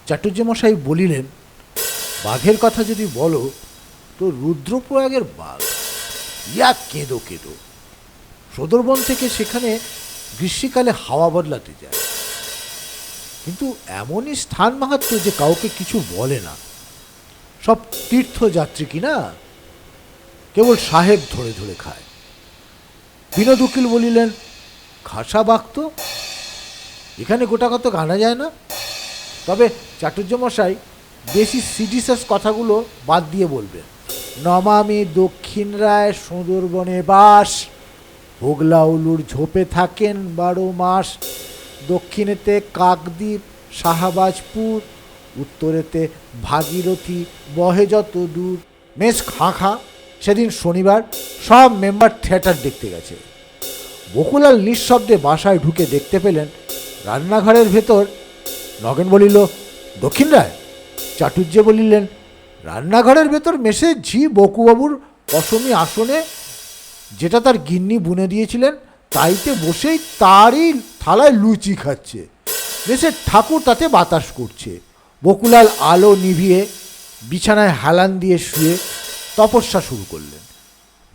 চাটুর্যমশাই বলিলেন, বাঘের কথা যদি বলো তো রুদ্রপ্রয়াগের বাঘ, ইয়া কেঁদো কেঁদো। সদরবন থেকে সেখানে গ্রীষ্মকালে হাওয়া বদলাতে যায়, কিন্তু এমনই স্থান মাহাত্ম্য যে কাউকে কিছু বলে না। সব তীর্থযাত্রী কিনা, কেবল সাহেব ধরে ধরে খায়। বিনোদ উকিল বলিলেন, খাসা বাঘ তো, এখানে গোটা কত আনা যায় না। তবে চাটুর্যমশাই বেশি সিডিসাস কথাগুলো বাদ দিয়ে বলবেন, নমামি দক্ষিণ রায় সুন্দরবনে বাস, হোগলা উলুর ঝোপে থাকেন 12 মাস। দক্ষিণেতে কাকদ্বীপ শাহবাজপুর, উত্তরেতে ভাগীরথী বহে যত দূর। মেস খাঁ সেদিন শনিবার সব মেম্বার থিয়েটার দেখতে গেছে। বকুলাল নিঃশব্দে বাসায় ঢুকে দেখতে পেলেন রান্নাঘরের ভেতর। নগেন বলিল, দক্ষিণ রায়। চাটুর্যে বলিলেন, রান্নাঘরের ভেতর মেসে ঝি বকুবাবুর অসমী আসনে, যেটা তার গিন্নি বুনে দিয়েছিলেন, তাইতে বসেই তারই থালায় লুচি খাচ্ছে। মেসের ঠাকুর তাতে বাতাস করছে। বকুলাল আলো নিভিয়ে বিছানায় হেলান দিয়ে শুয়ে তপস্যা শুরু করলেন।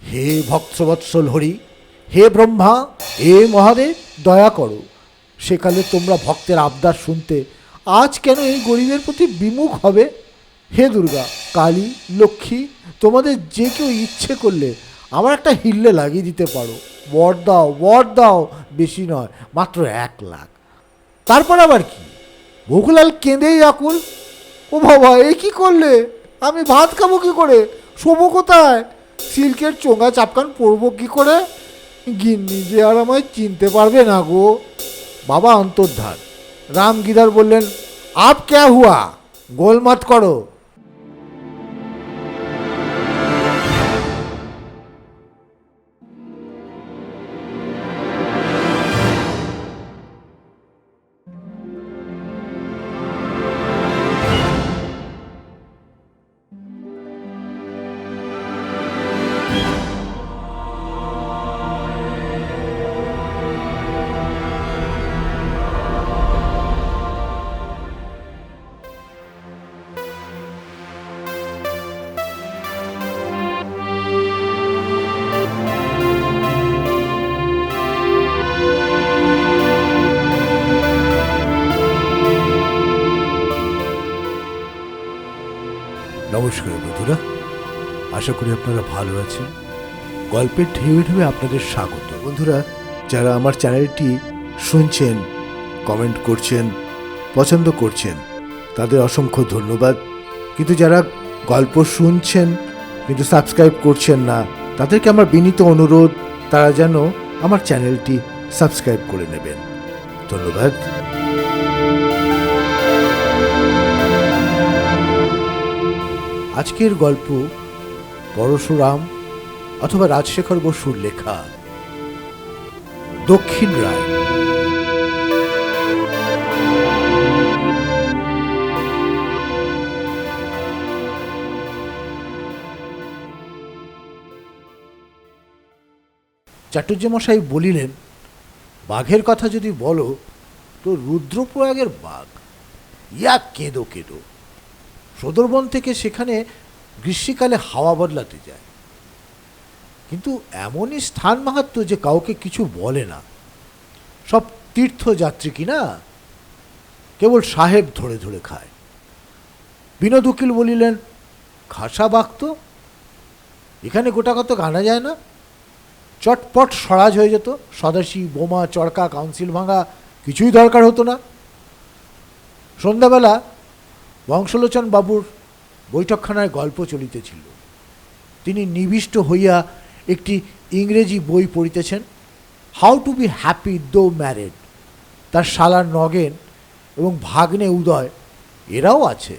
হে ভক্তবৎসল হরি, হে ব্রহ্মা, হে মহাদেব, দয়া করো। সেকালে তোমরা ভক্তের আবদার শুনতে আজ কেন এই গরিবের প্রতি বিমুখ হবে? হে দুর্গা, কালী, লক্ষ্মী, তোমাদের যে কেউ ইচ্ছে করলে আমার একটা হিল্লে লাগিয়ে দিতে পারো। বর দাও, বর দাও, বেশি নয়, মাত্র 1 লাখ। তারপর আবার কি? বকুলাল কেঁদেই আকুল। ও বাবা, এ কি করলে? আমি ভাত খাবো কি করে? শোবো কোথায়? সিল্কের চোঙা চাপকান পরবো কি করে? গিন্নি যে আর আমায় চিনতে পারবে না গো। বাবা অন্তর্ধান। রামগিদার বললেন, আপ ক্যা হুয়া, গোল মত করো। নমস্কার বন্ধুরা, আশা করি আপনারা ভালো আছেন। গল্পের ঢেউয়ে ঢেউয়ে আপনাদের স্বাগত। বন্ধুরা, যারা আমার চ্যানেলটি শুনছেন, কমেন্ট করছেন, পছন্দ করছেন, তাদের অসংখ্য ধন্যবাদ। কিন্তু যারা গল্প শুনছেন কিন্তু সাবস্ক্রাইব করছেন না, তাদেরকে আমার বিনীত অনুরোধ, তারা যেন আমার চ্যানেলটি সাবস্ক্রাইব করে নেবেন। ধন্যবাদ। আজকের গল্প পরশুরাম অথবা রাজশেখর বসুর লেখা দক্ষিণ রায়। চাটুর্যমশাই বলিলেন, বাঘের কথা যদি বলো তো রুদ্রপ্রয়াগের বাঘ, ইয়া কেঁদো কেঁদো। সদরবন থেকে সেখানে গ্রীষ্মকালে হাওয়া বদলাতে যায়, কিন্তু এমনই স্থান মাহাত্ম্য যে কাউকে কিছু বলে না। সব তীর্থযাত্রী কিনা, কেবল সাহেব ধরে ধরে খায়। বিনোদ উকিল বলিলেন, খাসা বাঘ তো, এখানে গোটা কত আনা যায় না। চটপট সরাজ হয়ে যেত। স্বদেশী, বোমা, চড়কা, কাউন্সিল ভাঙা কিছুই দরকার হতো না। সন্ধ্যাবেলা বংশলোচন বাবুর বৈঠকখানায় গল্প চলিতেছিল। তিনি নিবিষ্ট হইয়া একটি ইংরেজি বই পড়িতেছেন, হাউ টু বি হ্যাপি দো ম্যারেড। তার শালা নগেন এবং ভাগ্নে উদয় এরাও আছে।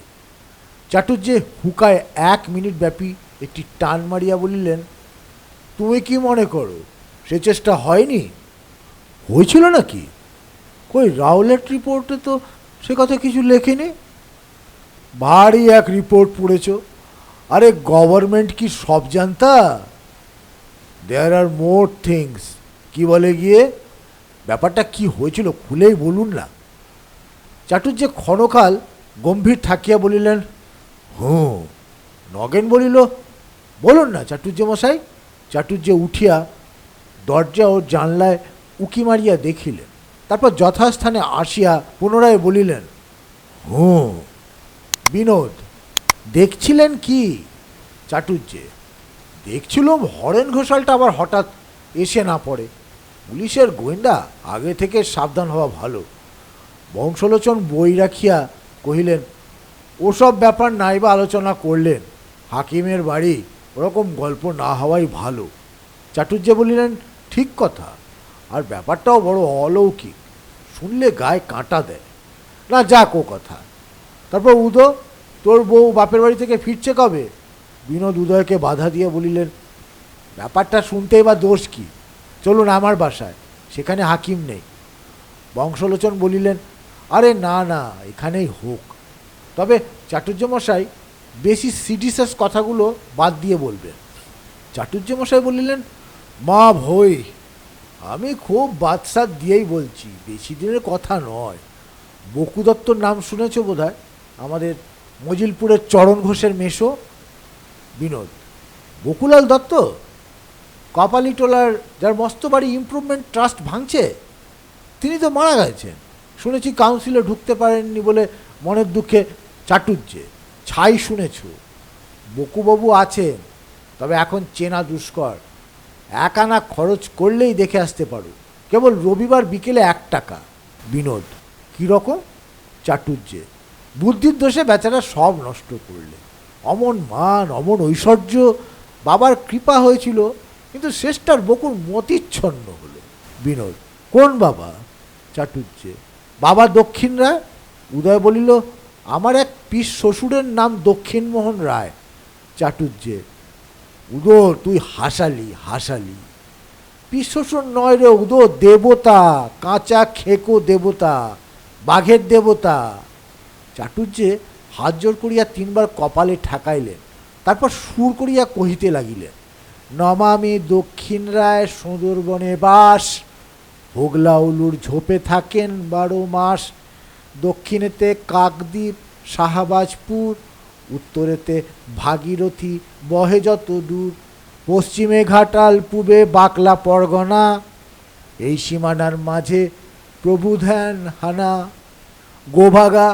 চাটুর্যে হুকায় 1 মিনিট ব্যাপী একটি টান মারিয়া বলিলেন, তুমি কি মনে করো সে চেষ্টা হয়নি? হয়েছিল নাকি? কই, রাউলেট রিপোর্টে তো সে কথা কিছু লেখেনি। ভারী এক রিপোর্ট পড়েছ। আরে গভর্নমেন্ট কি সব জানতা? দেয়ার আর মোর থিংস। কি বলে গিয়ে, ব্যাপারটা কি হয়েছিল খুলেই বলুন না। চাটুর্যে ক্ষণকাল গম্ভীর থাকিয়া বলিলেন, হুঁ। নগেন বলিল, বলুন না চাটুর্য মশাই। চাটুর্য উঠিয়া দরজা ও জানলায় উকি মারিয়া দেখিলেন, তারপর যথাস্থানে আসিয়া পুনরায় বলিলেন, হুঁ। বিনোদ, দেখছিলেন কি? চাটুর্যে, দেখছিলাম হরেন ঘোষালটা আবার হঠাৎ এসে না পড়ে। পুলিশের গোয়েন্দা, আগে থেকে সাবধান হওয়া ভালো। বংশলোচন বই রাখিয়া কহিলেন, ওসব ব্যাপার নাইবা আলোচনা করলেন। হাকিমের বাড়ি, ওরকম গল্প না হওয়াই ভালো। চাটুর্যে বলিলেন, ঠিক কথা, আর ব্যাপারটাও বড় অলৌকিক, শুনলে গায়ে কাঁটা দেয়। না যাক ও কথা। তারপর উদয়, তোর বউ বাপের বাড়ি থেকে ফিরছে কবে? বিনোদ উদয়কে বাধা দিয়ে বলিলেন, ব্যাপারটা শুনতেই বা দোষ কি? চলুন আমার বাসায়, সেখানে হাকিম নেই। বংশলোচন বলিলেন, আরে না না, এখানেই হোক। তবে চাটুর্য মশাই বেশি সিডিসাস কথাগুলো বাদ দিয়ে বলবেন। চাটুর্য মশাই বলিলেন, মা ভই, আমি খুব বাদশাদ দিয়েই বলছি, বেশি দিনের কথা নয়। বকু দত্তর নাম শুনেছ বোধহয়, আমাদের মজিলপুরের চরণ ঘোষের মেশো। বিনোদ, বকুলাল দত্ত? কপালিটোলার যার মস্ত বাড়ি ইমপ্রুভমেন্ট ট্রাস্ট ভাঙছে, তিনি তো মারা গেছেন। শুনেছি কাউন্সিলে ঢুকতে পারেননি বলে মনের দুঃখে। চাটুর্যে, ছাই শুনেছ। বকুবাবু আছেন, তবে এখন চেনা দুষ্কর। 1 আনা খরচ করলেই দেখে আসতে পারো, কেবল রবিবার বিকেলে 1 টাকা। বিনোদ, কীরকম? চাটুর্যে, বুদ্ধির দোষে বেচারা সব নষ্ট করলে। অমন মান, অমন ঐশ্বর্য, বাবার কৃপা হয়েছিল, কিন্তু শেষটার বকুর মতিচ্ছন্ন হলো। বিনোদ, কোন বাবা? চাটুর্যে, বাবা দক্ষিণ রায়। উদয় বলিল, আমার এক পিস শ্বশুরের নাম দক্ষিণমোহন রায়। চাটুর্যে, উদয় তুই হাসালি হাসালি। পিস শ্বশুর নয় রে উদয়, দেবতা, কাঁচা খেকো দেবতা, বাঘের দেবতা। চাটুর্যে হাত জোর করিয়া 3 বার কপালে ঠেকাইলেন, তারপর সুর করিয়া কহিতে লাগিলেন, নমামি দক্ষিণ রায় সুন্দরবনে বাস, হোগলা উলুর ঝোপে থাকেন 12 মাস। দক্ষিণেতে কাকদ্বীপ শাহবাজপুর, উত্তরেতে ভাগীরথী বহে যত দূর, পশ্চিমে ঘাটাল, পূবে বাকলা পরগনা, এই সীমানার মাঝে প্রভু ধ্যান হানা। গোভাগা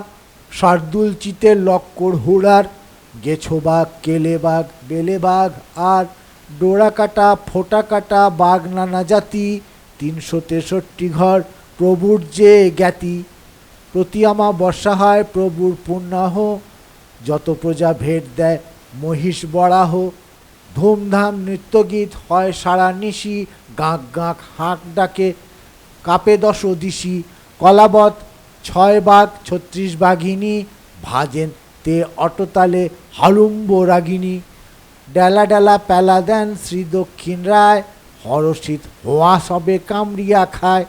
শার্দুল চিতের লক্কর হুড়ার, গেছোবাগ কেলেবাগ বেলেবাগ আর ডোরা কাটা ফোটা কাটা বাঘ নানা জাতি। 363 ঘর প্রভুর যে জ্ঞাতি, প্রতি বর্ষা হয় প্রভুর পুণ্যাহ, যত প্রজা ভেট দেয় মহিষ বরাহ। ধুমধাম নৃত্যগীত হয় সারা নিশি, গাঁক গাঁক হাঁক ডাকে কাপে 10 দিশি। কলাবত 6 বাঘ 36 বাঘিনী, ভাজেন তে অটোতালে হালুম্ব রাগিনী। ডেলা ডেলা পেলা দেন শ্রী দক্ষিণ রায়, হরষিত হোয়া সবে কামড়িয়া খায়।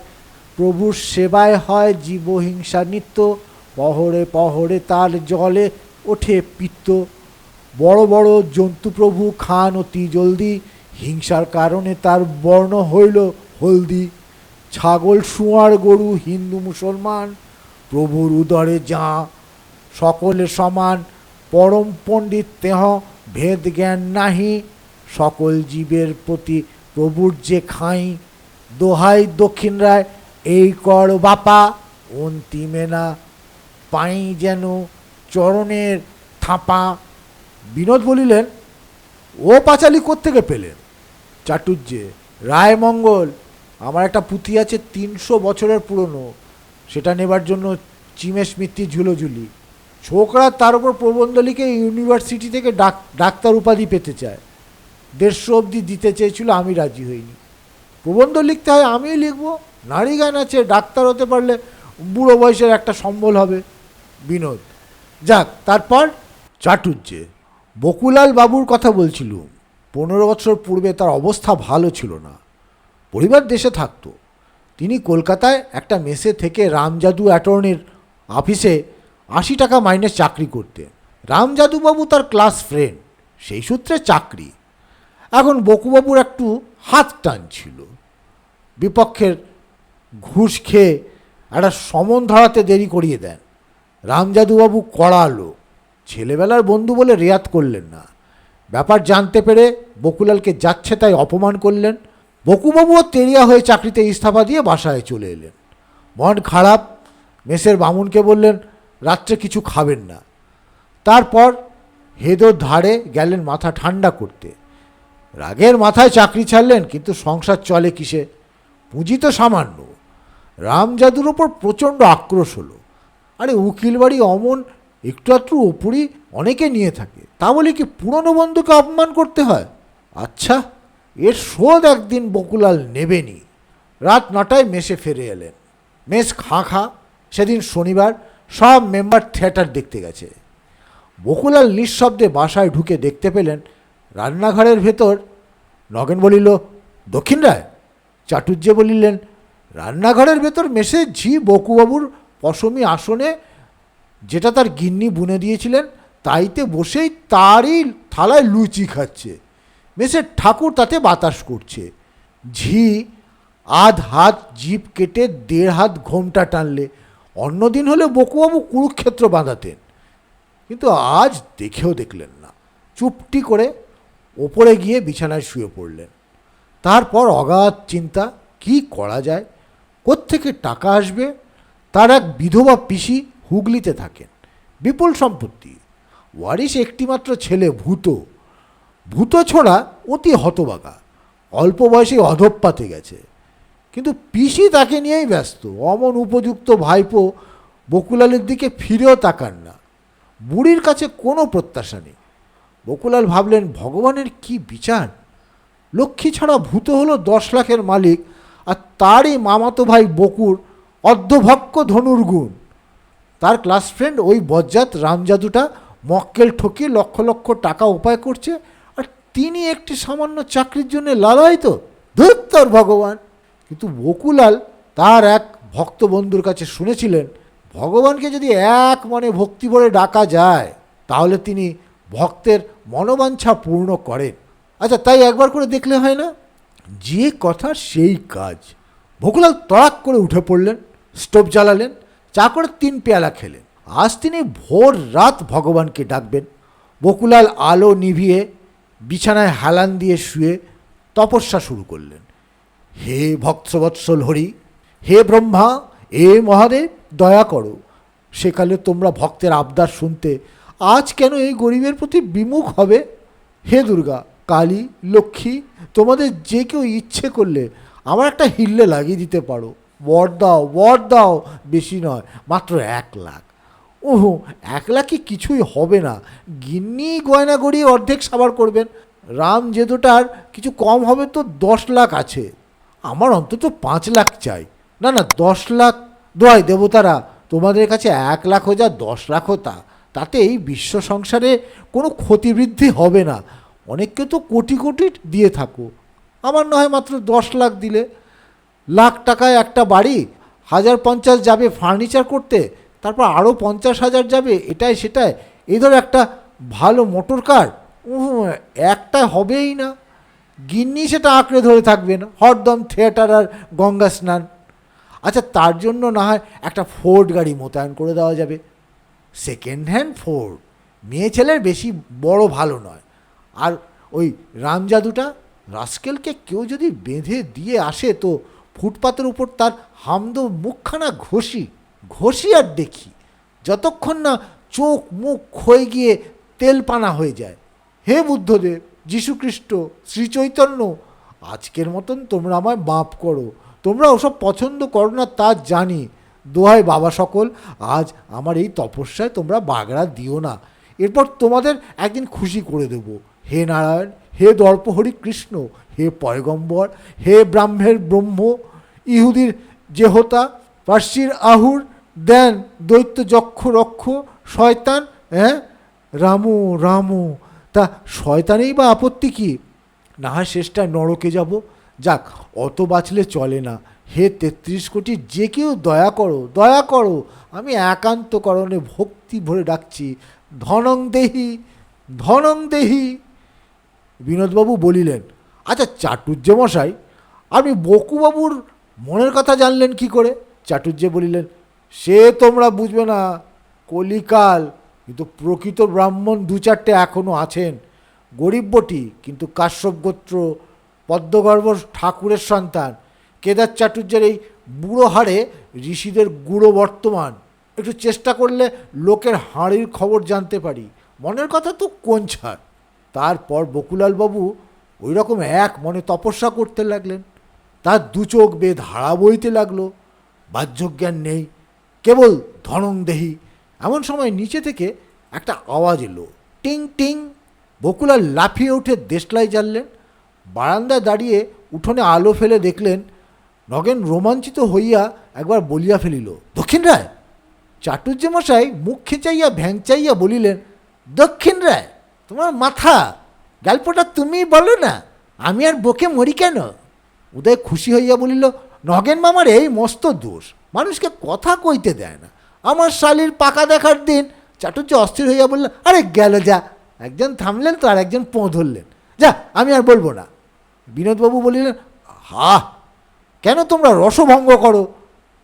প্রভুর সেবায় হয় জীবহিংসা নিত্য, পহরে পহরে তার জলে ওঠে পিত্ত। বড় বড় জন্তু প্রভু খান অতি জলদি, হিংসার কারণে তার বর্ণ হইল হলদি। ছাগল শুয়ার গরু হিন্দু মুসলমান, প্রভুর উদরে যা সকলে সমান। পরম পণ্ডিত তেহ ভেদ জ্ঞান নাহি, সকল জীবের প্রতি প্রভুর যে খাই। দোহাই দক্ষিণ রায় এই কর বাপা, অন্তিমে না পাই যেন চরণের থাপা। বিনোদ বলিলেন, ও পাঁচালি কোত্থেকে পেলেন? চাটুর্যে, রায়মঙ্গল, আমার একটা পুঁথি আছে 300 বছরের পুরনো, সেটা নেবার জন্য চিমেশ মিত্তি ঝুলোঝুলি। ছোকরা তার উপর প্রবন্ধ লিখে ইউনিভার্সিটি থেকে ডাক্তার উপাধি পেতে চায়। 150 অবধি দিতে চেয়েছিল, আমি রাজি হইনি। প্রবন্ধ লিখতে হয়, আমিই লিখব। নারী গান আছে, ডাক্তার হতে পারলে বুড়ো বয়সের একটা সম্বল হবে। বিনোদ, যাক তারপর? চাটুর্যে, বকুলাল বাবুর কথা বলছিল। 15 বছর পূর্বে তার অবস্থা ভালো ছিল না, পরিবার দেশে থাকতো। তিনি কলকাতায় একটা মেসে থেকে রামজাদু অ্যাটর্নির অফিসে 80 টাকা মাইনে চাকরি করতেন। রামজাদুবাবু তার ক্লাস ফ্রেন্ড, সেই সূত্রে চাকরি। এখন বকুবাবুর একটু হাত টান ছিল, বিপক্ষের ঘুষ খেয়ে একটা সমন ধরাতে দেরি করিয়ে দেন। রামজাদুবাবু কড়ালো, ছেলেবেলার বন্ধু বলে রেয়াত করলেন না। ব্যাপার জানতে পেরে বকুলালকে যাচ্ছে তাই অপমান করলেন। বকুবাবুও তেরিয়া হয়ে চাকরিতে ইস্তফা দিয়ে বাসায় চলে এলেন। মন খারাপ, মেসের বামুনকে বললেন রাত্রে কিছু খাবেন না। তারপর হেদোর ধারে গেলেন মাথা ঠান্ডা করতে। রাগের মাথায় চাকরি ছাড়লেন, কিন্তু সংসার চলে কিসে? পুঁজি তো সামান্য। রামজাদুর ওপর প্রচণ্ড আক্রোশ হলো। আরে উকিল বাড়ি অমন একটু আধটু ওপরই অনেকে নিয়ে থাকে, তা বলে কি পুরনো বন্ধুকে অপমান করতে হয়? আচ্ছা, এর শোধ একদিন বকুলাল নেবেনি। রাত 9টায় মেসে ফিরে এলেন। মেস খাঁ খাঁ। সেদিন শনিবার, সব মেম্বার থিয়েটার দেখতে গেছে। বকুলাল নিঃশব্দে বাসায় ঢুকে দেখতে পেলেন রান্নাঘরের ভেতর নগেন বলিল, দক্ষিণ রায়। চাটুর্যে বলিলেন, রান্নাঘরের ভেতর মেসে ঝি বকুবাবুর পশমি আসনে, যেটা তার গিন্নি বুনে দিয়েছিলেন, তাইতে বসেই তারই থালায় লুচি খাচ্ছে। মেসের ঠাকুর তাতে বাতাস করছে। ঝি আধ হাত জিভ কেটে 1.5 হাত ঘোমটা টানলে। অন্যদিন হলে বকুবাবু কুরুক্ষেত্র বাঁধাতেন, কিন্তু আজ দেখেও দেখলেন না। চুপটি করে ওপরে গিয়ে বিছানায় শুয়ে পড়লেন। তারপর অগাধ চিন্তা, কি করা যায়, কোত্থেকে টাকা আসবে। তার এক বিধবা পিসি হুগলিতে থাকেন, বিপুল সম্পত্তি। ওয়ারিশ একটিমাত্র ছেলে ভূত। ভূত ছোড়া অতি হতবাগা, অল্প বয়সে অধঃপাতে গেছে, কিন্তু পিসি তাকে নিয়েই ব্যস্ত। অমন উপযুক্ত ভাইপো বকুলালের দিকে ফিরেও তাকান না। বুড়ির কাছে কোনো প্রত্যাশা নেই। বকুলাল ভাবলেন, ভগবানের কি বিচার! লক্ষ্মী ছাড়া ভূত হলো 10 লাখের মালিক, আর তারই মামাতো ভাই বকুর অর্ধভক্ষ ধনুর্গুণ। তার ক্লাস ফ্রেন্ড ওই বজ্জাত রামজাদুটা মক্কেল ঠকিয়ে লক্ষ লক্ষ টাকা উপায় করছে, আর তিনি একটি সামান্য চাকরির জন্য লালায়িত। ধুত্তর ভগবান! কিন্তু বকুলাল তার এক ভক্ত বন্ধুর কাছে শুনেছিলেন, ভগবানকে যদি এক মনে ভক্তি ভরে ডাকা যায়, তাহলে তিনি ভক্তের মনোবাঞ্ছা পূর্ণ করেন। আচ্ছা, তাই একবার করে দেখলে হয় না? যে কথা সেই কাজ। বকুলাল তড়াক করে উঠে পড়লেন, স্টোভ জ্বালালেন, চা করে 3 পেয়ালা খেলেন। আজ তিনি ভোর রাত ভগবানকে ডাকবেন। বকুলাল আলো নিভিয়ে বিছানায় হেলান দিয়ে শুয়ে তপস্যা শুরু করলেন। হে ভক্তবৎসল হরি, হে ব্রহ্মা, এ মহাদেব, দয়া করো। সেকালে তোমরা ভক্তের আবদার শুনতে আজ কেন এই গরিবের প্রতি বিমুখ হবে? হে দুর্গা, কালী, লক্ষ্মী, তোমাদের যে কেউ ইচ্ছে করলে আমার একটা হিল্লে লাগিয়ে দিতে পারো। বর দাও, বর দাও। বেশি নয়, মাত্র 1 লাখ। ওহো, 1 লাখই কিছুই হবে না। গিন্নি গয়না গড়িয়ে অর্ধেক সাবার করবেন। রাম যেদুটার কিছু কম হবে তো 10 লাখ আছে। আমার অন্তত 5 লাখ চাই। না না, 10 লাখ। দোয়াই দেবতারা, তোমাদের কাছে 1 লাখ যা 10 লাখ তা, তাতে এই বিশ্ব সংসারে কোনো ক্ষতিবৃদ্ধি হবে না। অনেককে তো কোটি কোটি দিয়ে থাকো, আমার নয় মাত্র 10 লাখ দিলে। লাখ টাকায় একটা বাড়ি, 1050 যাবে ফার্নিচার করতে, তারপর আরও 50,000 যাবে এটাই সেটাই। এই ধর একটা ভালো মোটর কার, একটা হবেই না। গিন্নি সেটা আঁকড়ে ধরে থাকবেন, হরদম থিয়েটার আর গঙ্গা স্নান। আচ্ছা, তার জন্য না হয় একটা ফোর্ড গাড়ি মোতায়েন করে দেওয়া যাবে। সেকেন্ড হ্যান্ড ফোর্ড, মেয়ে ছেলের বেশি বড় ভালো নয়। আর ওই রামজাদুটা, রাস্কেলকে কেউ যদি বেঁধে দিয়ে আসে তো ফুটপাতের উপর তার হামদো মুখখানা ঘষি আর দেখি, যতক্ষণ না চোখ মুখ ক্ষয়ে গিয়ে তেলপানা হয়ে যায়। হে বুদ্ধদেব, যীশুখ্রিস্ট, শ্রীচৈতন্য, আজকের মতন তোমরা আমায় মাপ করো। তোমরা ওসব পছন্দ করো না তা জানি। দোহাই বাবা সকল, আজ আমার এই তপস্যায় তোমরা বাগড়া দিও না। এরপর তোমাদের একদিন খুশি করে দেব। হে নারায়ণ, হে দর্পহরি কৃষ্ণ, হে পয়গম্বর, হে ব্রাহ্মের ব্রহ্ম, ইহুদির জেহতা, পার্সির আহুর, দেন দৈত্য যক্ষ রক্ষ, শয়তান, রামু রামু। তা শয়তানেই বা আপত্তি কি? না হয় শেষটায় নরকে যাব। যাক, অত বাঁচলে চলে না। হে 33 কোটি, যে কেউ দয়া করো, দয়া করো। আমি একান্ত করণে ভক্তি ভরে ডাকছি, ধনং দেহি, ধনং দেহি। বিনোদবাবু বলিলেন, আচ্ছা চাটুর্যে মশাই, আপনি বকুবাবুর মনের কথা জানলেন কি করে? চাটুর্যে বলিলেন, সে তোমরা বুঝবে না, কলিকাল, কিন্তু প্রকৃত ব্রাহ্মণ দু চারটে এখনও আছেন। গরিব বটি, কিন্তু কাশ্যপ গোত্র, পদ্মগর্ভ ঠাকুরের সন্তান। কেদার চাটুর্যের এই বুড়ো হাড়ে ঋষিদের গুঁড়ো বর্তমান। একটু চেষ্টা করলে লোকের হাঁড়ির খবর জানতে পারি, মনের কথা তো কোন ছাড়। তারপর বকুলালবাবু ওই রকম এক মনে তপস্যা করতে লাগলেন। তার দু চোখ বেয়ে ধারা বইতে লাগলো। বাহ্যজ্ঞান নেই, কেবল ধনংদেহী। এমন সময় নিচে থেকে একটা আওয়াজ এলো, টিং টিং। বকুলাল লাফিয়ে উঠে দেশলাই জ্বাললেন। বারান্দায় দাঁড়িয়ে উঠোনে আলো ফেলে দেখলেন, নগেন রোমাঞ্চিত হইয়া একবার বলিয়া ফেলিল, দক্ষিণ রায়। চাটুর্য মশাই মুখ খেঁচাইয়া ভ্যাংচাইয়া বলিলেন, দক্ষিণ রায়, তোমার মাথা, গল্পটা তুমি বলো না, আমি আর বকে মরি কেন? উদয় খুশি হইয়া বলিল, নগেন মামার এই মস্ত দোষ, মানুষকে কথা কইতে দেয় না। আমার শালির পাকা দেখার দিন। চাটুর্য অস্থির হইয়া বলল, আরে গেল যা। একজন থামলেন তো আর একজন পোঁ ধরলেন। যা, আমি আর বলবো না। বিনোদবাবু বলিলেন, হা, কেন তোমরা রসভঙ্গ করো?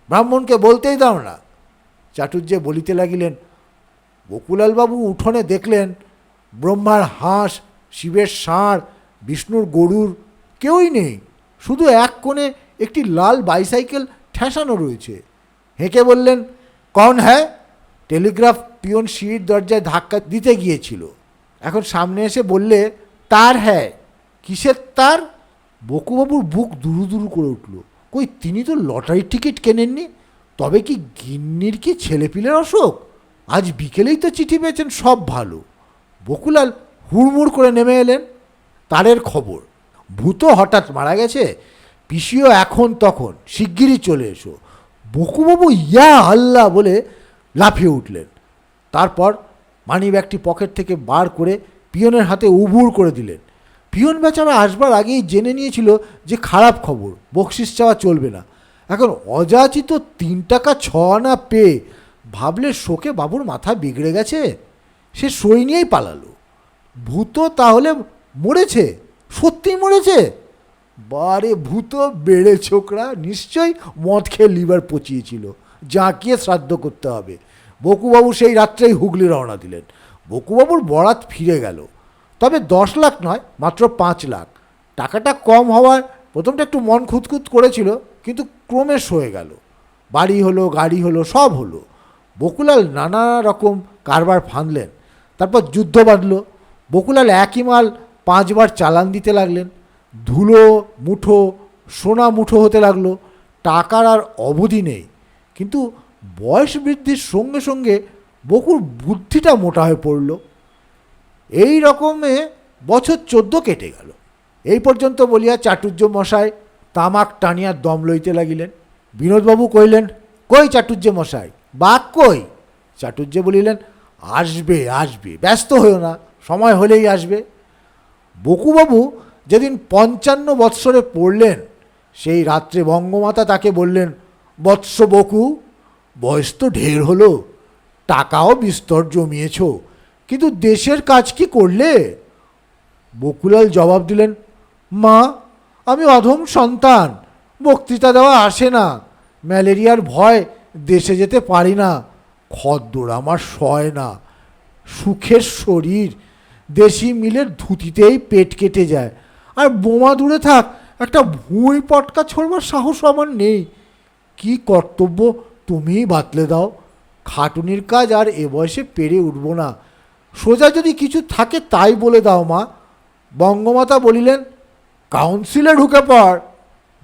ব্রাহ্মণকে বলতেই দাও না। চাটুর্যে বলিতে লাগিলেন, বকুলালবাবু উঠোনে দেখলেন ব্রহ্মার হাঁস, শিবের ষাঁড়, বিষ্ণুর গরুর কেউই নেই। শুধু এক কোণে একটি লাল বাইসাইকেল ঠেসানো রয়েছে। হেঁকে বললেন, কন হ্যাঁ? টেলিগ্রাফ পিয়ন সিঁড়ির দরজায় ধাক্কা দিতে গিয়েছিল, এখন সামনে এসে বললে, তার হ্যাঁ। কিসের তার? বকুবাবুর বুক দুরু দুরু করে উঠল। কই, তিনি তো লটারির টিকিট কেনেননি? তবে কি গিন্নির কি ছেলেপিলের অসুখ? আজ বিকেলেই তো চিঠি পেয়েছেন, সব ভালো। বকুলাল হুড়মুড় করে নেমে এলেন। তারের খবর, ভূত হঠাৎ মারা গেছে, পিসিও এখন তখন, শিগগিরই চলে এসো। বকুবাবু ইয়া আল্লাহ বলে লাফিয়ে উঠলেন। তারপর মানিব্যাগটি পকেট থেকে বার করে পিয়নের হাতে উবুড় করে দিলেন। পিয়ন বেচারা আসবার আগেই জেনে নিয়েছিল যে খারাপ খবর, বকশিস চাওয়া চলবে না। এখন অযাচিত 3 টাকা 6 আনা পেয়ে ভাবলে শোকে বাবুর মাথা বিগড়ে গেছে। সে সই নিয়েই পালালো। ভূত তাহলে মরেছে? সত্যিই মরেছে? বারে ভূত বেড়ে ছোকরা, নিশ্চয়ই মদ খেয়ে লিভার পচিয়েছিল, জাঁকিয়ে শ্রাদ্ধ করতে হবে। বকুবাবু সেই রাত্রেই হুগলি রওনা দিলেন। বকুবাবুর বরাত ফিরে গেল, তবে 10 লাখ নয়, মাত্র 5 লাখ। টাকাটা কম হওয়ার প্রথমটা একটু মন খুঁতখুত করেছিল, কিন্তু ক্রমে সয়ে গেল। বাড়ি হলো, গাড়ি হলো, সব হলো। বকুলাল নানা রকম কারবার ফাঁদলেন। তারপর যুদ্ধ বাঁধল। বকুলাল একই মাল 5 বার চালান দিতে লাগলেন। ধুলো মুঠো, সোনা মুঠো হতে লাগলো। টাকার আর অবধি নেই। কিন্তু বয়স বৃদ্ধির সঙ্গে সঙ্গে বকুর বুদ্ধিটা মোটা হয়ে পড়ল। এই রকমে বছর 14 কেটে গেল। এই পর্যন্ত বলিয়া চাটুর্য মশাই তামাক টানিয়া দম লইতে লাগিলেন। বিনোদবাবু কইলেন, কই চাটুর্য মশাই, বাঘ কই? চাটুর্য বলিলেন, আসবে আসবে, ব্যস্ত হইও না, সময় হলেই আসবে। বকুবাবু যেদিন 55 বৎসরে পড়লেন, সেই রাত্রে বঙ্গমাতা তাকে বললেন, বৎস বকু, বয়স তো ঢের হলো, টাকাও বিস্তর জমিয়েছ, কিন্তু দেশের কাজ কি করলে? বকুলাল জবাব দিলেন, মা, আমি অধম সন্তান, বক্তৃতা দেওয়া আসে না, ম্যালেরিয়ার ভয় দেশে যেতে পারি না, খদ্দর আমার সয় না, সুখের শরীর, দেশি মিলের ধুতিতেই পেট কেটে যায়, আর বোমা দূরে থাক, একটা ভুঁই পটকা ছড়বার সাহস আমার নেই। কি কর্তব্য তুমিই বাতলে দাও। খাটুনির কাজ আর এ বয়সে পেরে উঠব না। সোজা যদি কিছু থাকে তাই বলে দাও মা। বঙ্গমাতা বলিলেন, কাউন্সিলে ঢুকে পড়।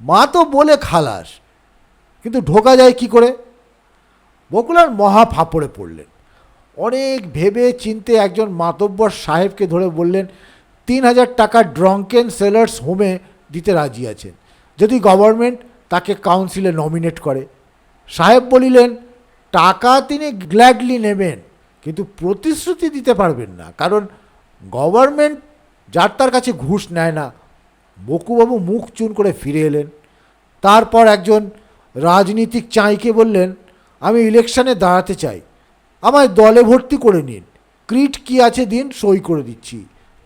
মা তো বলে খালাস, কিন্তু ঢোকা যায় কি করে? বকুলাল মহা ফাপড়ে পড়লেন। অনেক ভেবে চিনতে একজন মাতব্বর সাহেবকে ধরে বললেন, 3000 টাকা ড্রঙ্কেন সেলার্স হোমে দিতে রাজি আছেন, যদি গভর্নমেন্ট তাকে কাউন্সিলে নমিনেট করে। সাহেব বলিলেন, টাকা তিনি গ্ল্যাডলি নেবেন, কিন্তু প্রতিশ্রুতি দিতে পারবেন না, কারণ গভর্নমেন্ট যার তার কাছে ঘুষ নেয় না। বকুবাবু মুখ চুন করে ফিরে এলেন। তারপর একজন রাজনীতিক চাঁইকে বললেন, আমি ইলেকশনে দাঁড়াতে চাই, আমায় দলে ভর্তি করে নিন, ক্রিট কি আছে দিন, সই করে দিচ্ছি।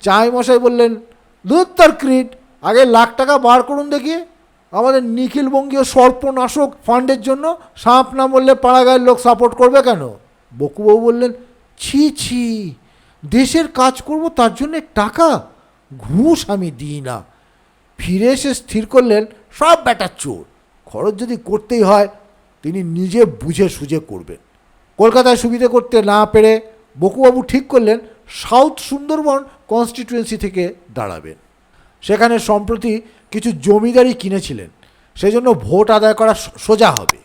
চাঁই মশাই বললেন, দূর তার ক্রিট, আগে 1,00,000 টাকা বার করুন দেখিয়ে। আমাদের নিখিলবঙ্গীয় সর্পনাশক ফান্ডের জন্য সাপ না মরলে পাড়াগাঁয়ের লোক সাপোর্ট করবে কেন? বকুবাবু বললেন, ছি ছি, দেশের কাজ করব তার জন্যে টাকা? ঘুষ আমি দিই না। ফিরে এসে স্থির করলেন সব ব্যাটার চোর, খরচ যদি করতেই হয় তিনি নিজে বুঝে সুঝে করবেন। কলকাতায় সুবিধে করতে না পেরে বকুবাবু ঠিক করলেন সাউথ সুন্দরবন কনস্টিটিউয়েন্সি থেকে দাঁড়াবেন। সেখানে সম্প্রতি কিছু জমিদারি কিনেছিলেন, সেজন্য ভোট আদায় করা সোজা হবে।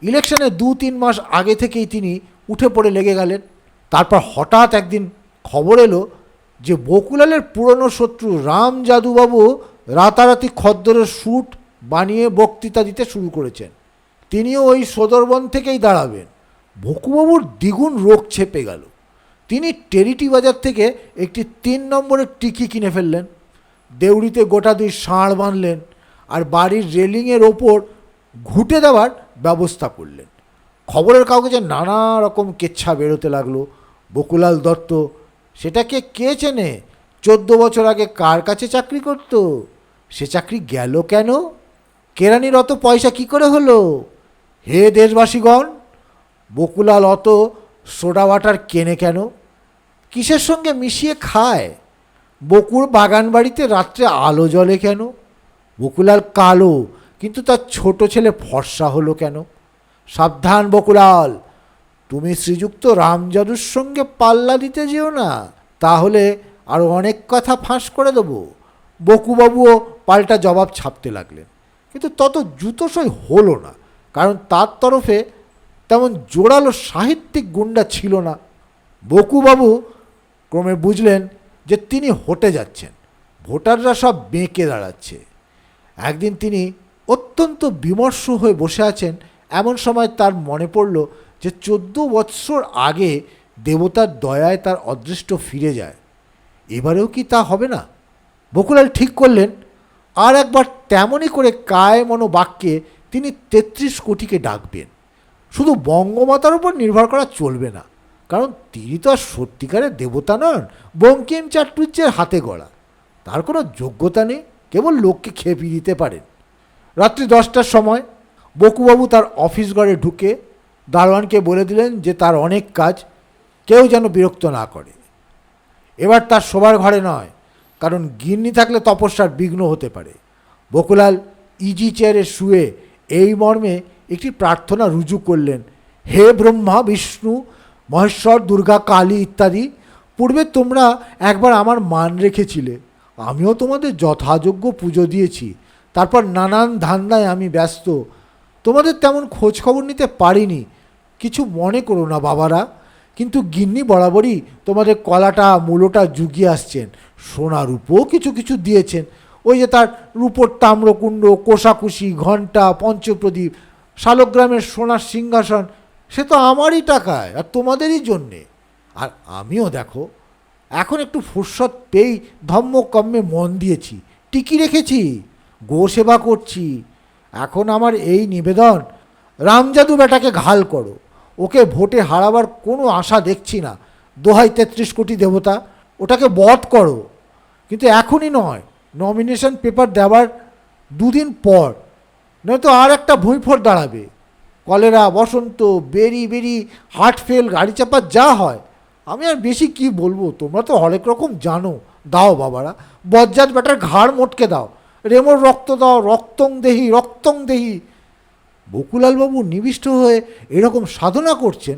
ইলেকশনে 2-3 মাস আগে থেকেই তিনি উঠে পড়ে লেগে গেলেন। তারপর হঠাৎ একদিন খবর এলো যে বকুলালের পুরনো শত্রু রাম যাদুবাবু রাতারাতি খদ্দরের স্যুট বানিয়ে বক্তৃতা দিতে শুরু করেছেন। তিনিও ওই সদরবন থেকেই দাঁড়াবেন। বকুবাবুর দ্বিগুণ রোগ ছেপে গেল। তিনি টেরিটি বাজার থেকে একটি 3 নম্বরের টিকি কিনে ফেললেন, দেউড়িতে গোটা 2 ষাঁড় বাঁধলেন, আর বাড়ির রেলিংয়ের ওপর ঘুঁটে দেওয়ার ব্যবস্থা করলেন। খবরের কাগজে নানা রকম কেচ্ছা বেরোতে লাগলো। বকুলাল দত্ত, সেটাকে কে চেনে? 14 বছর আগে কার কাছে চাকরি করত? সে চাকরি গেল কেন? কেরানির অত পয়সা কি করে হলো? হে দেশবাসীগণ, বকুলাল অত সোডা ওয়াটার কেনে কেন? কিসের সঙ্গে মিশিয়ে খায়? বকুর বাগান বাড়িতে রাত্রে আলো জ্বলে কেন? বকুলাল কালো, কিন্তু তার ছোট ছেলে ফর্সা হলো কেন? সাবধান বকুলাল, তুমি শ্রীযুক্ত রামজাদুর সঙ্গে পাল্লা দিতে যেও না, তাহলে আরও অনেক কথা ফাঁস করে দেবো। বকুবাবুও পাল্টা জবাব ছাপতে লাগলেন, কিন্তু তত জুতোসই হলো না, কারণ তার তরফে তেমন জোরালো সাহিত্যিক গুন্ডা ছিল না। বকুবাবু ক্রমে বুঝলেন যে তিনি হটে যাচ্ছেন, ভোটাররা সব বেঁকে দাঁড়াচ্ছে। একদিন তিনি অত্যন্ত বিমর্ষ হয়ে বসে আছেন, এমন সময় তার মনে পড়ল যে 14 বৎসর আগে দেবতার দয়ায় তার অদৃষ্ট ফিরে যায়। এবারেও কি তা হবে না? বকুলাল ঠিক করলেন আর একবার তেমনই করে কায় মনোবাক্যে তিনি 33 কোটিকে ডাকবেন। শুধু বঙ্গমাতার উপর নির্ভর করা চলবে না, কারণ তিনি তো আর সত্যিকারের দেবতা নন, বঙ্কিম চাটুর্যের হাতে গড়া। তার কোনো যোগ্যতা নেই, কেবল লোককে খেপিয়ে দিতে পারেন। রাত্রি 10টার সময় বকুবাবু তার অফিস ঘরে ঢুকে দারোয়ানকে বলে দিলেন যে তার অনেক কাজ, কেউ যেন বিরক্ত না করে। এবার তার শোবার ঘরে নয়, কারণ গিন্নি থাকলে তপস্যার বিঘ্ন হতে পারে। বকুলাল ইজি চেয়ারে শুয়ে এই মর্মে একটি প্রার্থনা রুজু করলেন, হে ব্রহ্মা বিষ্ণু মহেশ্বর দুর্গা কালী ইত্যাদি, পূর্বে তোমরা একবার আমার মান রেখেছিলে, আমিও তোমাদের যথাযোগ্য পুজো দিয়েছি। তারপর নানান ধান্দায় আমি ব্যস্ত, তোমাদের তেমন খোঁজ খবর নিতে পারিনি। কিছু মনে করো না বাবারা, কিন্তু গিন্নি বরাবরই তোমাদের কলাটা মূলোটা জুগিয়ে আসছেন, সোনা রূপও কিছু কিছু দিয়েছেন। ওই যে তার রূপোর তাম্রকুণ্ড, কোষাকুষি, ঘণ্টা, পঞ্চপ্রদীপ, শালগ্রামের সোনার সিংহাসন, সে তো আমারই টাকায় আর তোমাদেরই জন্যে। আর আমিও দেখো এখন একটু ফুরসত পেয়েই ধম্মকম্মে মন দিয়েছি, টিকি রেখেছি, গো সেবা করছি। এখন আমার এই নিবেদন, রামজাদু বেটাকে ঘাল করো, ওকে ভোটে হারাবার কোনো আশা দেখছি না। দোহাই 33 কোটি দেবতা, ওটাকে বধ করো, কিন্তু এখনই নয়, নমিনেশন পেপার দেওয়ার 2 দিন পর, নয়তো আর একটা ভুঁইফোড় দাঁড়াবে। কলেরা, বসন্ত, বেরি বেরি, হার্ট ফেল, গাড়ি চাপার যা হয়, আমি আর বেশি কি বলবো, তোমরা তো হরেক রকম জানো। দাও বাবারা, বজ্জাত বেটার ঘাড় মোটকে দাও, রেমোর রক্ত দাও, রক্তং দেহি রক্তং দেহি। বকুলালবাবু নিবিষ্ট হয়ে এরকম সাধনা করছেন,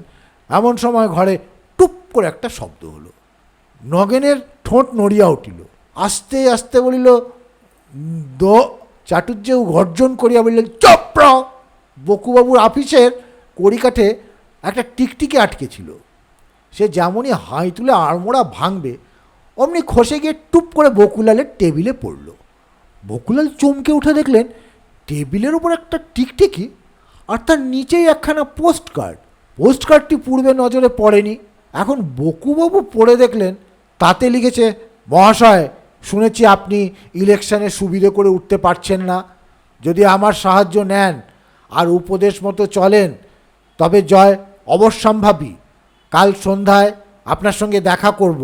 এমন সময় ঘরে টুপ করে একটা শব্দ হলো। নগেনের ঠোঁট নড়িয়া উঠিল, আস্তে আস্তে বলিল দ। চাটুর্যেও গর্জন করিয়া বললেন, চপ্র। বকুবাবুর আফিসের কড়িকাঠে একটা টিকটিকি আটকে ছিল, সে যেমনই হাই তুলে আড়মোড়া ভাঙবে অমনি খসে গিয়ে টুপ করে বকুলালের টেবিলে পড়ল। বকুলাল চমকে উঠে দেখলেন টেবিলের উপর একটা টিকটিকি, আর তার নিচেই একখানা পোস্টকার্ড। পোস্টকার্ডটি পূর্বে নজরে পড়েনি, এখন বকুবাবু পড়ে দেখলেন তাতে লিখেছে, মহাশয়, শুনেছি আপনি ইলেকশনে সুবিধে করে উঠতে পারছেন না। যদি আমার সাহায্য নেন আর উপদেশ মতো চলেন তবে জয় অবশ্যম্ভাবী। কাল সন্ধ্যায় আপনার সঙ্গে দেখা করব।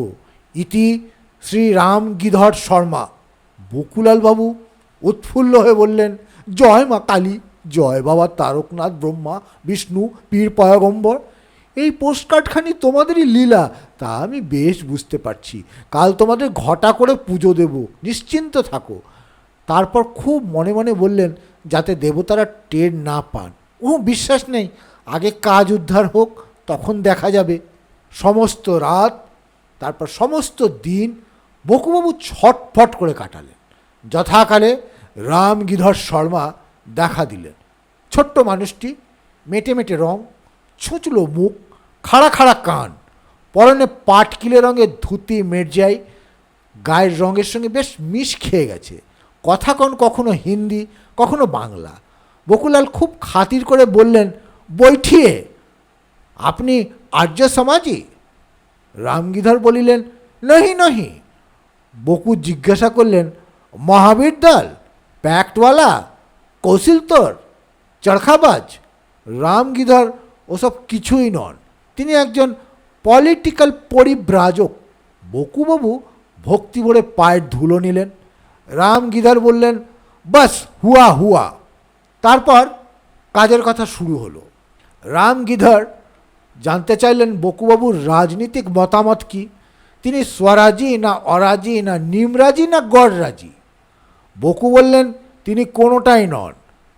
ইতি শ্রী রাম গিধর শর্মা। বকুলালবাবু উৎফুল্ল হয়ে বললেন, জয় মা কালী, জয় বাবা তারকনাথ ব্রহ্মা বিষ্ণু পীর পয়গম্বর। এই পোস্টকার্ডখানি তোমাদেরই লীলা, তা আমি বেশ বুঝতে পারছি। কাল তোমাদের ঘটা করে পুজো দেব, নিশ্চিন্ত থাকো। তারপর খুব মনে মনে বললেন, যাতে দেবতারা টের না পান। বিশ্বাস নেই, আগে কাজ উদ্ধার হোক, তখন দেখা যাবে। সমস্ত রাত, তারপর সমস্ত দিন বকুবাবু ছটফট করে কাটালেন। যথাকালে রামগিধর শর্মা দেখা দিলেন। ছোট্ট মানুষটি, মেটে মেটে রং, ছুঁচলো মুখ, খাড়া খাড়া কান, পরনে পাটকিলে রঙের ধুতি মেরজাই, গায়ের রঙের সঙ্গে বেশ মিশ খেয়ে গেছে। কথা কখনো হিন্দি, কখনো বাংলা। বকুলাল খুব খাতির করে বললেন, বৈঠিয়ে, আপনি আর্য সমাজি? রামগিধর বলিলেন, নহি নহি। বকু জিজ্ঞাসা করলেন, মহাবীর দল, প্যাক্টওয়ালা, কৌশিলতর, চরখাবাজ? রামগিধর ওসব কিছুই নন, তিনি একজন পলিটিক্যাল পরিব্রাজক। বকুবাবু ভক্তি ভরে পায়ের ধুলো নিলেন। রামগিধর বললেন, বাস হুয়া হুয়া। তারপর কাজের কথা শুরু হলো। রামগিধর জানতে চাইলেন বকুবাবুর রাজনীতিক মতামত কি। তিনি স্বরাজি না অরাজি, না নিমরাজি না গড়রাজি? বকু বললেন, তিনি কোনোটাই নন,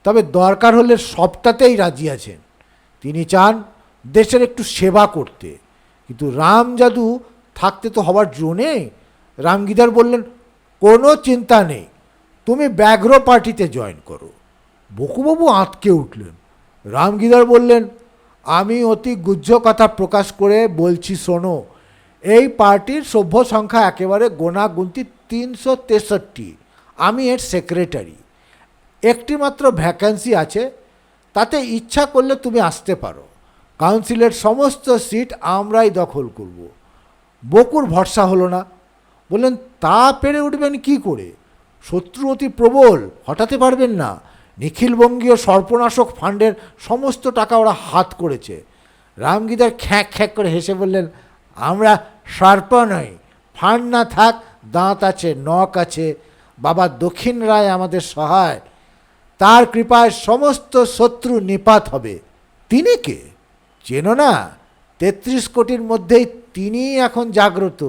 তবে দরকার হলে সবটাতেই রাজি আছেন। তিনি চান দেশের একটু সেবা করতে, কিন্তু রামজাদু থাকতে তো হবার জো নেই। রামগিধর বললেন, কোনো চিন্তা নেই, তুমি ব্যাঘ্র পার্টিতে জয়েন করো। বকুবাবু আঁতকে উঠলেন। রামগিধর বললেন, আমি অতি গুহ্য কথা প্রকাশ করে বলছি, শোনো, এই পার্টির সভ্য সংখ্যা একেবারে গোনাগুনতি 363। আমি এর সেক্রেটারি। একটি মাত্র ভ্যাকেন্সি আছে, তাতে ইচ্ছা করলে তুমি আসতে পারো। কাউন্সিলের সমস্ত সিট আমরাই দখল করব। বকুর ভরসা হলো না। বললেন, তা পেরে উঠবেন কি করে? শত্রু অতি প্রবল, হটাতে পারবেন না। নিখিলবঙ্গীয় সর্পনাশক ফান্ডের সমস্ত টাকা ওরা হাত করেছে। রামগিধর খ্যাঁক খ্যাঁক করে হেসে বললেন, আমরা সর্প নই, ফান্ড না থাক, দাঁত আছে, নখ আছে, বাবা দক্ষিণ রায় আমাদের সহায়, তার কৃপায় সমস্ত শত্রু নিপাত হবে। তিনি কে? চেনো না? 33 কোটির মধ্যেই তিনিই এখন জাগ্রত,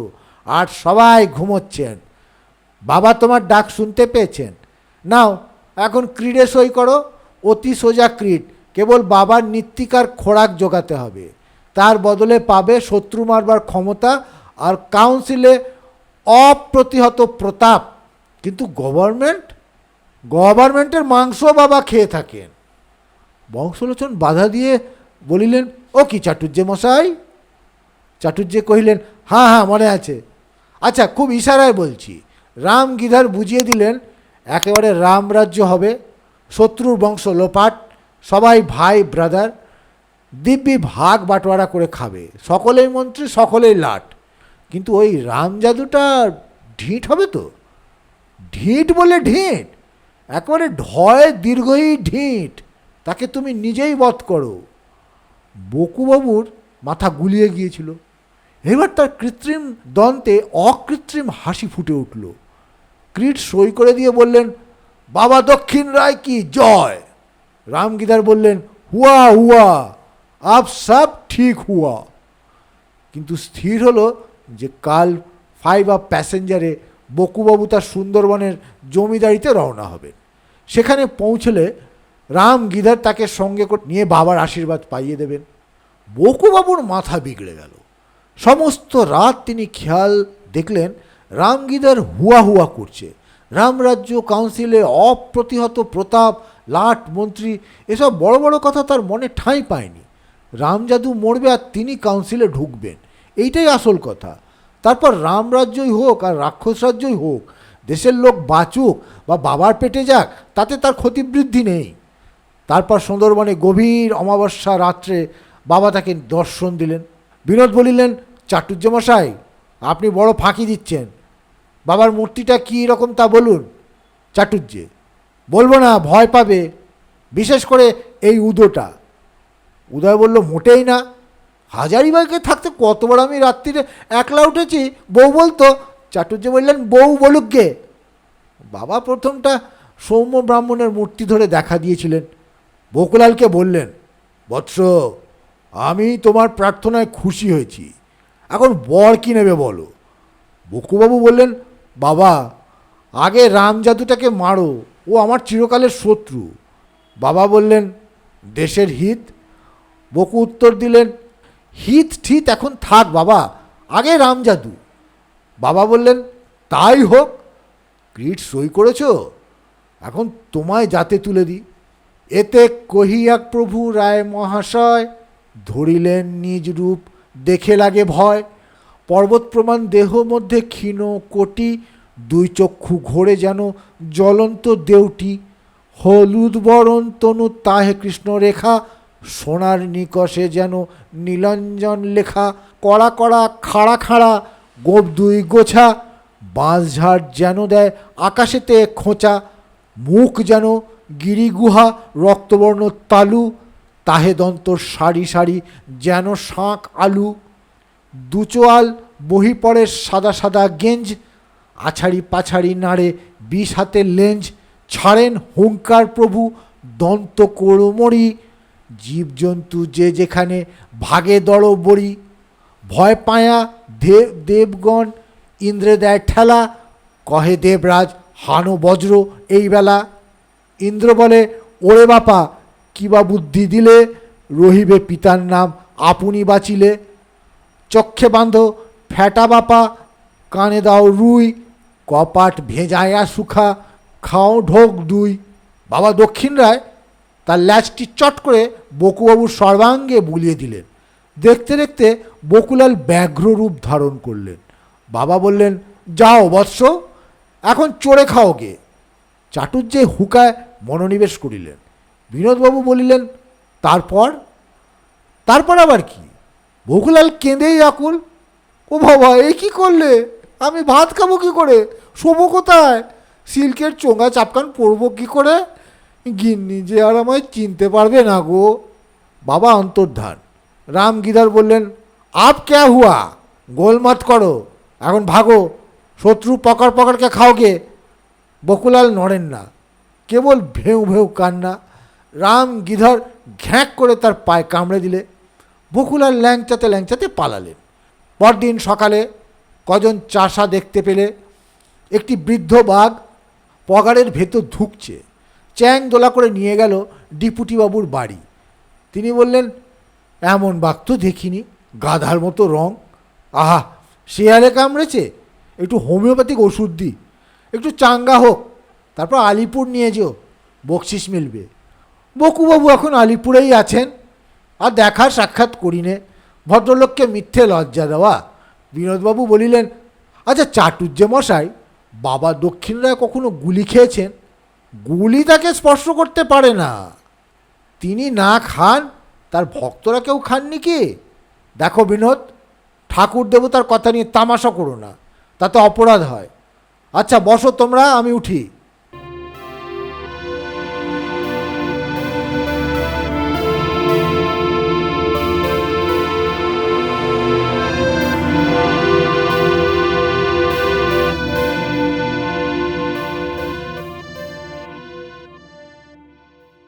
আর সবাই ঘুমোচ্ছেন। বাবা তোমার ডাক শুনতে পেয়েছেন। নাও এখন ক্রিডে সই করো, অতি সোজা ক্রিড, কেবল বাবার নিত্যিকার খোরাক জোগাতে হবে, তার বদলে পাবে শত্রু মারবার ক্ষমতা আর কাউন্সিলে অপ্রতিহত প্রতাপ। কিন্তু গভর্নমেন্টের মাংস বাবা খেয়ে থাকেন। বংশলোচন বাধা দিয়ে বলিলেন, ও কি চাটুর্যে মশাই? চাটুর্যে কহিলেন, হ্যাঁ হ্যাঁ মনে আছে। আচ্ছা, খুব ইশারায় বলছি। রামগিধর বুঝিয়ে দিলেন, একেবারে রামরাজ্য হবে, শত্রুর বংশ লোপাট, সবাই ভাই ব্রাদার, দিব্যি ভাগ বাটোয়ারা করে খাবে, সকলেই মন্ত্রী, সকলেই লাট। কিন্তু ওই রামজাদুটা ঢিঁট হবে তো? ঢিঁট বলে ঢিঁট, একেবারে ঢয় দীর্ঘই ঢিঁট, তাকে তুমি নিজেই বধ করো। বকুবাবুর মাথা গুলিয়ে গিয়েছিল। এবার তার কৃত্রিম দন্তে অকৃত্রিম হাসি ফুটে উঠল। ক্রিড সই করে দিয়ে বললেন, বাবা দক্ষিণ রায় কি জয়। রামগিধর বললেন, হুয়া হুয়া, আব সব ঠিক হুয়া। কিন্তু স্থির হলো যে কাল 5 আপ প্যাসেঞ্জারে বকুবাবু তার সুন্দরবনের জমিদারিতে রওনা হবেন। সেখানে পৌঁছলে রামগিধর তাকে সঙ্গে করে নিয়ে বাবার আশীর্বাদ পাইয়ে দেবেন। বকুবাবুর মাথা বিগড়ে গেল। সমস্ত রাত তিনি খেয়াল দেখলেন রামগিধর হুয়া হুয়া করছে। রামরাজ্য, কাউন্সিলে অপ্রতিহত প্রতাপ, লাট মন্ত্রী, এসব বড় বড় কথা তার মনে ঠাঁই পায়নি। রামজাদু মরবে আর তিনি কাউন্সিলে ঢুকবেন, এইটাই আসল কথা। তারপর রামরাজ্যই হোক আর রাক্ষস রাজ্যই হোক, দেশের লোক বাঁচুক বা বাবার পেটে যাক, তাতে তার ক্ষতিবৃদ্ধি নেই। তারপর সুন্দরবনে গভীর অমাবস্যা রাত্রে বাবা তাকে দর্শন দিলেন। বিনোদ বলিলেন, চাটুর্য মশাই, আপনি বড় ফাঁকি দিচ্ছেন। বাবার মূর্তিটা কী রকম তা বলুন। চাটুর্যে, বলবো না, ভয় পাবে, বিশেষ করে এই উদোটা। উদয় বলল, মোটেই না, হাজারিবাগে থাকতে কতবার আমি রাত্রিরে একলা উঠেছি, বউ বলতো। চাটুর্য বললেন, বউ বলুক গে। বাবা প্রথমটা সৌম্য ব্রাহ্মণের মূর্তি ধরে দেখা দিয়েছিলেন। বকুলালকে বললেন, বৎস, আমি তোমার প্রার্থনায় খুশি হয়েছি, এখন বর কি নেবে বলো। বকুবাবু বললেন, বাবা আগে রাম জাদুটাকে মারো, ও আমার চিরকালের শত্রু। বাবা বললেন, দেশের হিত। বকু উত্তর দিলেন, হিত ঠিত এখন থাক বাবা, আগে রাম জাদু। বাবা বললেন, তাই হোক। ক্রিট সই করেছ, এখন তোমায় যাতে তুলে দিই। এতে কহিয়া প্রভু রায় মহাশয় ধরিলেন নিজ রূপ, দেখে লাগে ভয়। পর্বত প্রমাণ দেহ মধ্যে ক্ষীণ কোটি, দুই চক্ষু ঘোরে যেন জ্বলন্ত দেউটি। হলুদ বরণ তনু তাহে কৃষ্ণ রেখা, সোনার নিকষে যেন নীলাঞ্জন লেখা। কড়া কড়া খাড়া খাড়া গোপ দুই গোছা, বাঁশঝাড় যেন দেয় আকাশেতে খোঁচা। মুখ যেন গিরিগুহা রক্তবর্ণ তালু, তাহে দন্ত সারি সারি যেন শাঁখ আলু। দুচোয়াল বহি পড়ে সাদা সাদা গেঞ্জ, আছাড়ি পাছাড়ি নাড়ে 20 হাতের লেঞ্জ। ছাড়েন হুঙ্কার প্রভু দন্ত কোড়মড়ি, জীবজন্তু যে যেখানে ভাগে দড় বড়ি। ভয় পায়া দেবগণ ইন্দ্রে দেয় ঠেলা, কহে দেবরাজ হানো বজ্র এই বেলা। ইন্দ্র বলে, ওরে বাপা কিবা বুদ্ধি দিলে, রহিবে পিতার নাম আপনি বাঁচিলে। চক্ষে বাঁধো ফ্যাটা বাপা, কানে দাও রুই, কপাট ভেজায়া সুখা, খাও ঢোক দুই। বাবা দক্ষিণ রায় তার ল্যাচটি চট করে বকুবাবুর সর্বাঙ্গে বুলিয়ে দিলেন। দেখতে দেখতে বকুলাল ব্যাঘ্র রূপ ধারণ করলেন। বাবা বললেন, যাও বৎস, এখন চড়ে খাও গে। চাটুর্যে হুকায় মনোনিবেশ করিলেন। বিনোদবাবু বলিলেন, তারপর? তারপর আবার কি? বকুলাল কেঁদেই আকুল, ও বাবা এ কি করলে, আমি ভাত খাবো কী করে, শোবো কোথায়, সিল্কের চোঙা চাপকান পরবো কী করে, গিন্নি যে আর আমায় চিনতে পারবে না গো। বাবা অন্তর্ধান। রাম গিদার বললেন, আপ ক্যা হুয়া, গোলমাত করো, এখন ভাগো, শত্রু পকড় পকড়কে খাওগে। বকুলাল নড়েন না, কেবল ভেউ ভেউ কান্না। রাম গিধর ঘ্যাঁক করে তার পায়ে কামড়ে দিলে। বকুলাল ল্যাংচাতে ল্যাংচাতে পালালেন। পরদিন সকালে কজন চাষা দেখতে পেলে একটি বৃদ্ধ বাঘ পগারের ভেতর ঢুকছে। চ্যাং দোলা করে নিয়ে গেল ডিপুটিবাবুর বাড়ি। তিনি বললেন, এমন বাঘ তো দেখিনি, গাধার মতো রং। আহা, শেয়ালে কামড়েছে, একটু হোমিওপ্যাথিক ওষুধ দিই, একটু চাঙ্গা হোক, তারপর আলিপুর নিয়ে যেও, বকশিস মিলবে। বকুবাবু এখন আলিপুরেই আছেন, আর দেখার সাক্ষাৎ করিনে, ভদ্রলোককে মিথ্যে লজ্জা দেওয়া। বিনোদবাবু বলিলেন, আচ্ছা চাটুর্যে মশাই, বাবা দক্ষিণ রায় কখনো গুলি খেয়েছেন? গুলি তাকে স্পর্শ করতে পারে না, তিনি না খান তার ভক্তরা কেউ খাননি কি? দেখো বিনোদ, ঠাকুর দেবতার কথা নিয়ে তামাশা করো না, তাতে অপরাধ হয়। আচ্ছা বসো তোমরা, আমি উঠি।